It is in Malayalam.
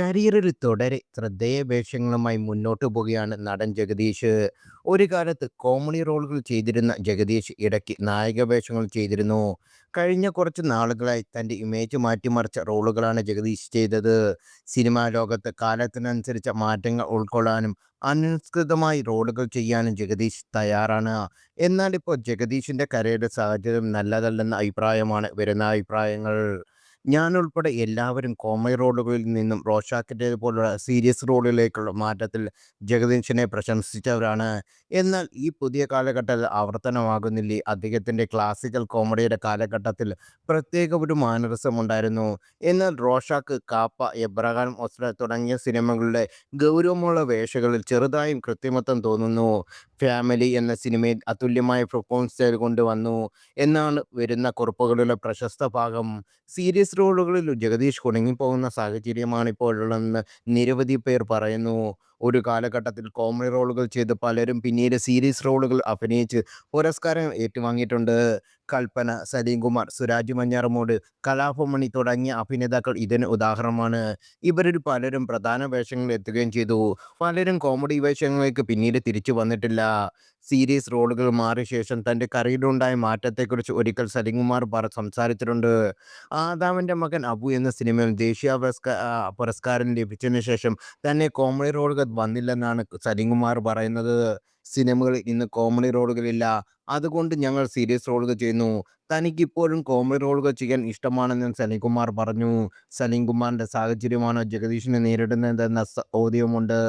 കരിയറിൽ തുടരെ ശ്രദ്ധേയ വേഷങ്ങളുമായി മുന്നോട്ട് പോവുകയാണ് നടൻ ജഗദീഷ്. ഒരു കാലത്ത് കോമഡി റോളുകൾ ചെയ്തിരുന്ന ജഗദീഷ് ഇടയ്ക്ക് നായക വേഷങ്ങൾ ചെയ്തിരുന്നു. കഴിഞ്ഞ കുറച്ച് നാളുകളായി തൻ്റെ ഇമേജ് മാറ്റിമറിച്ച റോളുകളാണ് ജഗദീഷ് ചെയ്തത്. സിനിമാ ലോകത്ത് കാലത്തിനനുസരിച്ച മാറ്റങ്ങൾ ഉൾക്കൊള്ളാനും അനുസൃതമായി റോളുകൾ ചെയ്യാനും ജഗദീഷ് തയ്യാറാണ്. എന്നാൽ ഇപ്പോൾ ജഗദീഷിൻ്റെ കരിയർ സാഹചര്യം നല്ലതല്ലെന്ന അഭിപ്രായമാണ് വരുന്ന അഭിപ്രായങ്ങൾ. ഞാനുൾപ്പെടെ എല്ലാവരും കോമഡി റോളുകളിൽ നിന്നും റോഷാക്കിൻ്റേത് പോലുള്ള സീരിയസ് റോളിലേക്കുള്ള മാറ്റത്തിൽ ജഗദീഷിനെ പ്രശംസിച്ചവരാണ്. എന്നാൽ ഈ പുതിയ കാലഘട്ടത്തിൽ ആവർത്തനമാകുന്നില്ലേ? അദ്ദേഹത്തിൻ്റെ ക്ലാസിക്കൽ കോമഡിയുടെ കാലഘട്ടത്തിൽ പ്രത്യേക ഒരു മാനറിസം ഉണ്ടായിരുന്നു. എന്നാൽ റോഷാക്ക്, കാപ്പ, എബ്രഹാം ഓസ്ലർ തുടങ്ങിയ സിനിമകളിലെ ഗൗരവമുള്ള വേഷങ്ങളിൽ ചെറുതായും കൃത്രിമത്വം തോന്നുന്നു. ഫാമിലി എന്ന സിനിമയിൽ അതുല്യമായ പെർഫോമൻസ് സ്റ്റൈൽ കൊണ്ടുവന്നു എന്നാണ് വരുന്ന കുറിപ്പുകളിലെ പ്രശസ്ത ഭാഗം. സീരിയസ് റോളുകളിൽ ജഗദീഷ് കുടുങ്ങിപ്പോകുന്ന സാഹചര്യമാണ് ഇപ്പോഴുള്ളതെന്ന് നിരവധി പേർ പറയുന്നു. ഒരു കാലഘട്ടത്തിൽ കോമഡി റോളുകൾ ചെയ്ത് പലരും പിന്നീട് സീരിയസ് റോളുകൾ അഭിനയിച്ച് പുരസ്കാരം ഏറ്റുവാങ്ങിയിട്ടുണ്ട്. കൽപ്പന, സലീംകുമാർ, സുരാജ് മഞ്ഞാറമൂട്, കലാഭവൻ മണി തുടങ്ങിയ അഭിനേതാക്കൾ ഇതിന് ഉദാഹരണമാണ്. ഇവരിൽ പലരും പ്രധാന വേഷങ്ങളിൽ എത്തുകയും ചെയ്തു. പലരും കോമഡി വേഷങ്ങളിലേക്ക് പിന്നീട് തിരിച്ചു വന്നിട്ടില്ല. സീരിയസ് റോളുകൾ മാറിയ ശേഷം തൻ്റെ കരിയറിലുണ്ടായ മാറ്റത്തെക്കുറിച്ച് ഒരിക്കൽ സലീംകുമാർ സംസാരിച്ചിട്ടുണ്ട്. ആദാമിൻ്റെ മകൻ അബു എന്ന സിനിമയിൽ ദേശീയ പുരസ്കാരം ലഭിച്ചതിന് ശേഷം തന്നെ കോമഡി റോളുകൾ വന്നില്ലെന്നാണ് സലീംകുമാർ പറയുന്നത്. സിനിമകളിൽ ഇന്ന് കോമഡി റോളുകളില്ല. അതുകൊണ്ട് ഞങ്ങൾ സീരിയസ് റോളുകൾ ചെയ്യുന്നു. തനിക്കിപ്പോഴും കോമഡി റോളുകൾ ചെയ്യാൻ ഇഷ്ടമാണെന്ന് സലീംകുമാർ പറഞ്ഞു. സലീംകുമാറിന്റെ സാഹചര്യമാണോ ജഗദീഷിനെ നേരിടുന്നതെന്ന ചോദ്യവുമുണ്ട്.